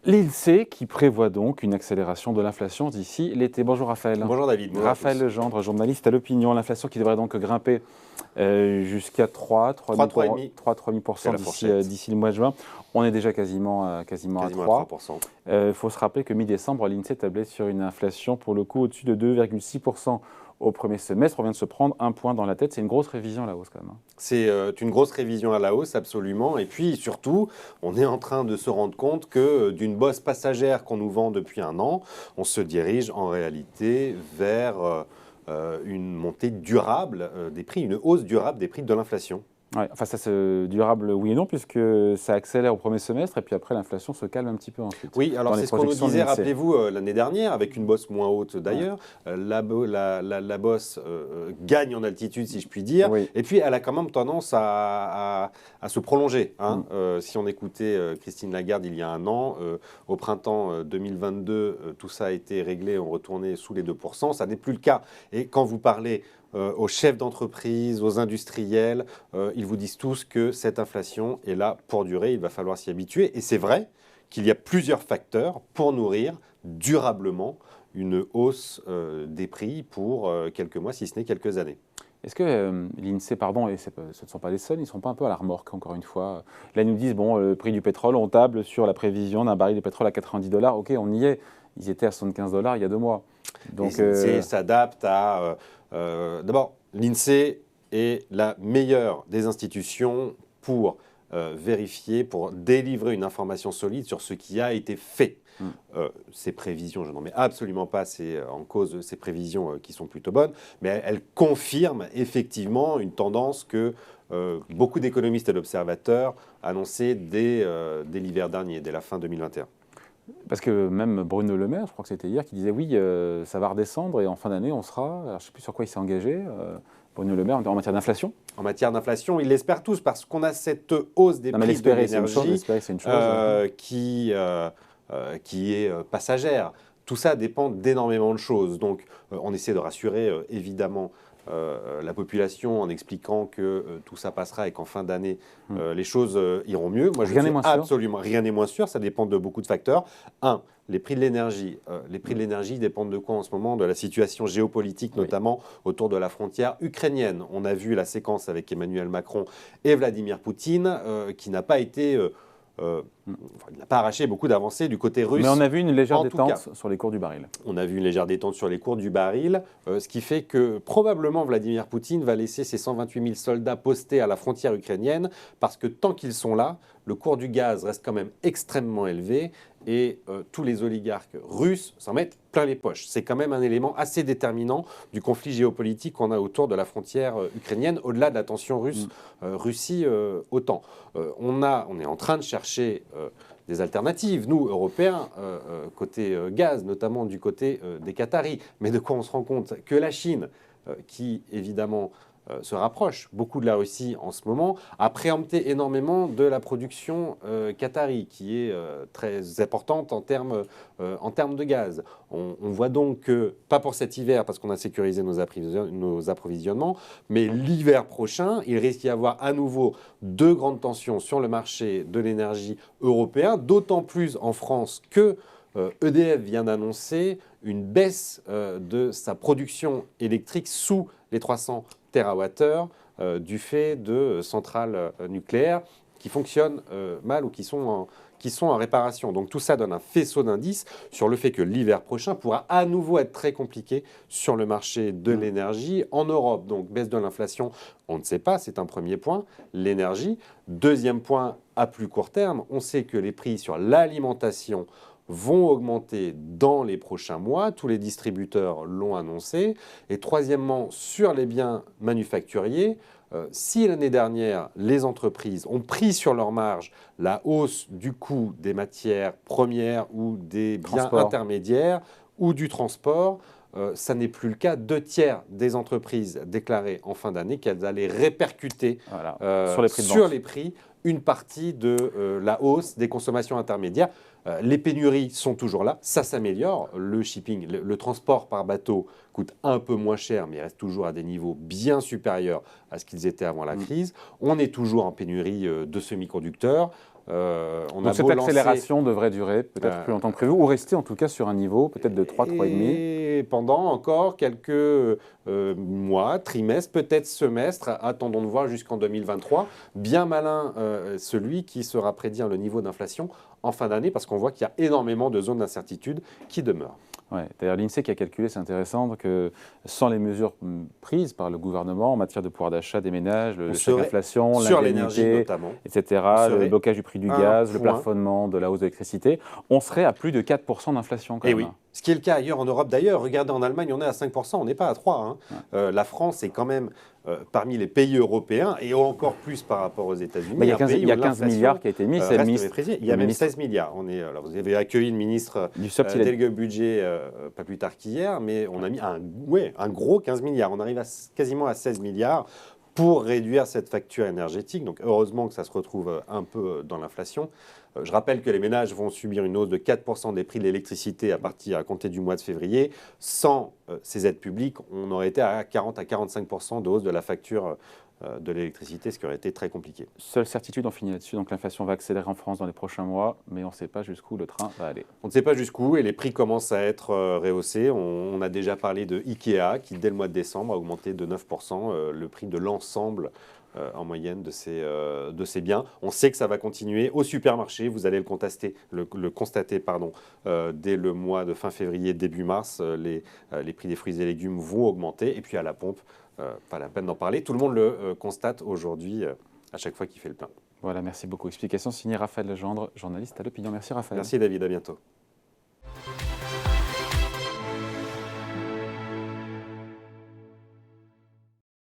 L'INSEE qui prévoit donc une accélération de l'inflation d'ici l'été. Bonjour Raphaël. Bonjour David. Bonjour Raphaël Legendre, journaliste à l'Opinion. L'inflation qui devrait donc grimper jusqu'à 3,5% d'ici le mois de juin. On est déjà quasiment à 3%. Il faut se rappeler que mi-décembre, l'INSEE tablait sur une inflation pour le coup au-dessus de 2,6% au premier semestre. On vient de se prendre un point dans la tête. C'est une grosse révision à la hausse quand même. C'est une grosse révision à la hausse, absolument. Et puis surtout, on est en train de se rendre compte que d'une bosse passagère qu'on nous vend depuis un an, on se dirige en réalité vers une montée durable des prix, une hausse durable des prix de l'inflation. Ouais, enfin, ça c'est durable, oui et non, puisque ça accélère au premier semestre et puis après l'inflation se calme un petit peu ensuite. Oui, alors c'est ce qu'on nous disait, rappelez-vous, l'année dernière, avec une bosse moins haute d'ailleurs. La bosse gagne en altitude, si je puis dire, et puis elle a quand même tendance à se prolonger. Hein. Si on écoutait Christine Lagarde il y a un an, au printemps 2022, tout ça a été réglé, on retournait sous les 2%, ça n'est plus le cas. Et quand vous parlez aux chefs d'entreprise, aux industriels, ils vous disent tous que cette inflation est là pour durer, il va falloir s'y habituer. Et c'est vrai qu'il y a plusieurs facteurs pour nourrir durablement une hausse des prix pour quelques mois, si ce n'est quelques années. Est-ce que l'INSEE, pardon, et ce ne sont pas les seuls, ils ne sont pas un peu à la remorque, encore une fois. Là, ils nous disent, bon, le prix du pétrole, on table sur la prévision d'un baril de pétrole à 90 $. OK, on y est. Ils étaient à 75 $ il y a 2 mois. Donc, l'INSEE s'adapte à... D'abord, l'INSEE est la meilleure des institutions pour vérifier, pour délivrer une information solide sur ce qui a été fait. Ces prévisions, je n'en mets absolument pas en cause ces prévisions qui sont plutôt bonnes, mais elles confirment effectivement une tendance que beaucoup d'économistes et d'observateurs annonçaient dès l'hiver dernier, dès la fin 2021. Parce que même Bruno Le Maire, je crois que c'était hier, qui disait oui, ça va redescendre et en fin d'année, on sera... Alors, je ne sais plus sur quoi il s'est engagé, Bruno Le Maire, en matière d'inflation. En matière d'inflation, ils l'espèrent tous parce qu'on a cette hausse des prix de l'énergie qui est passagère. Tout ça dépend d'énormément de choses. Donc, on essaie de rassurer évidemment la population en expliquant que tout ça passera et qu'en fin d'année, les choses iront mieux. Moi, rien n'est moins absolument rien n'est moins sûr. Ça dépend de beaucoup de facteurs. Un, les prix de l'énergie. Les prix de l'énergie dépendent de quoi en ce moment? De la situation géopolitique, notamment autour de la frontière ukrainienne. On a vu la séquence avec Emmanuel Macron et Vladimir Poutine qui n'a pas été... il n'a pas arraché beaucoup d'avancées du côté russe. Mais on a vu une légère détente sur les cours du baril. On a vu une légère détente sur les cours du baril, ce qui fait que probablement Vladimir Poutine va laisser ses 128 000 soldats postés à la frontière ukrainienne parce que tant qu'ils sont là, le cours du gaz reste quand même extrêmement élevé et tous les oligarques russes s'en mettent plein les poches. C'est quand même un élément assez déterminant du conflit géopolitique qu'on a autour de la frontière ukrainienne, au-delà de la tension Russie-OTAN. On est en train de chercher des alternatives, nous, Européens, côté gaz, notamment du côté des Qataris. Mais de quoi on se rend compte? Que la Chine, qui évidemment se rapproche beaucoup de la Russie en ce moment, a préempté énormément de la production qatari, qui est très importante en termes de gaz. On voit donc que, pas pour cet hiver, parce qu'on a sécurisé nos approvisionnements, mais l'hiver prochain, il risque d'y avoir à nouveau de grandes tensions sur le marché de l'énergie européen, d'autant plus en France que EDF vient d'annoncer une baisse de sa production électrique sous les 300 TWh du fait de centrales nucléaires qui fonctionnent mal ou qui sont en réparation. Donc tout ça donne un faisceau d'indices sur le fait que l'hiver prochain pourra à nouveau être très compliqué sur le marché de l'énergie en Europe. Donc baisse de l'inflation, on ne sait pas, c'est un premier point. L'énergie. Deuxième point, à plus court terme, on sait que les prix sur l'alimentation vont augmenter dans les prochains mois. Tous les distributeurs l'ont annoncé. Et troisièmement, sur les biens manufacturiers, si l'année dernière, les entreprises ont pris sur leur marge la hausse du coût des matières premières ou des biens intermédiaires ou du transport, ça n'est plus le cas. 2 tiers des entreprises déclaraient en fin d'année qu'elles allaient répercuter sur les prix une partie de la hausse des consommations intermédiaires. Les pénuries sont toujours là, ça s'améliore. Le shipping, le transport par bateau coûte un peu moins cher, mais il reste toujours à des niveaux bien supérieurs à ce qu'ils étaient avant la crise. On est toujours en pénurie de semi-conducteurs. Donc cette accélération devrait durer peut-être plus longtemps que prévu, ou rester en tout cas sur un niveau peut-être de 3, 3,5. Et pendant encore quelques mois, trimestres, peut-être semestres, attendons de voir jusqu'en 2023. Bien malin celui qui saura prédire le niveau d'inflation en fin d'année, parce qu'on voit qu'il y a énormément de zones d'incertitude qui demeurent. Ouais. D'ailleurs, l'INSEE qui a calculé, c'est intéressant, que sans les mesures prises par le gouvernement en matière de pouvoir d'achat des ménages, le chèque inflation, l'indemnité, etc., le blocage du prix du gaz, le plafonnement de la hausse de l'électricité, on serait à plus de 4% d'inflation quand même. Oui. Ce qui est le cas ailleurs en Europe d'ailleurs. Regardez, en Allemagne, on est à 5%, on n'est pas à 3%. La France est quand même parmi les pays européens, et encore plus par rapport aux États-Unis. Il y a 15 milliards qui a été mis, c'est le ministre. Il y a même 16 milliards. Alors vous avez accueilli le ministre délégué au budget pas plus tard qu'hier, mais on a mis un gros 15 milliards. On arrive quasiment à 16 milliards pour réduire cette facture énergétique. Donc heureusement que ça se retrouve un peu dans l'inflation. Je rappelle que les ménages vont subir une hausse de 4% des prix de l'électricité à compter du mois de février. Sans ces aides publiques, on aurait été à 40 à 45% de hausse de la facture de l'électricité, ce qui aurait été très compliqué. Seule certitude, on finit là-dessus, donc l'inflation va accélérer en France dans les prochains mois, mais on ne sait pas jusqu'où le train va aller. On ne sait pas jusqu'où, et les prix commencent à être rehaussés. On a déjà parlé de Ikea, qui dès le mois de décembre a augmenté de 9% le prix de l'ensemble en moyenne de ces biens. On sait que ça va continuer au supermarché. Vous allez le constater dès le mois de fin février, début mars. Les prix des fruits et légumes vont augmenter. Et puis à la pompe, pas la peine d'en parler. Tout le monde le constate aujourd'hui à chaque fois qu'il fait le plein. Voilà, merci beaucoup. Explication signée Raphaël Legendre, journaliste à l'Opinion. Merci Raphaël. Merci David, à bientôt.